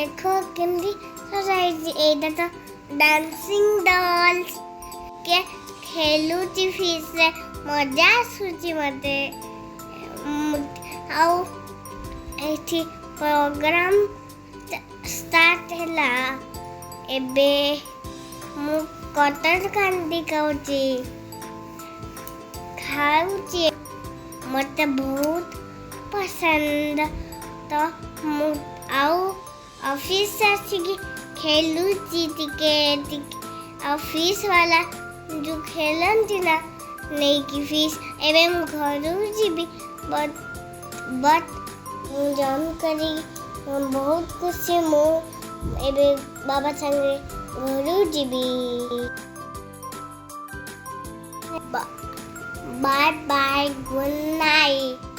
देखो केमती सजाई एटा तो डांसिंग डॉल्स के खेलुची फिश से मजा आसुची मते आउ एठी प्रोग्राम स्टार्ट हैला एबे मु कटर कांदी खाऊची मते बहुत पसंद तो मु आउ ऑफिस आसिकी खेलुची टिके ऑफिस वाला जो खेलंती ना नहीं की फिश एबे मु घरु जीबी बट जम करी बहुत खुशी मु एबे बाबा संगे घरु जीबी बाय बाय गुड नाइट।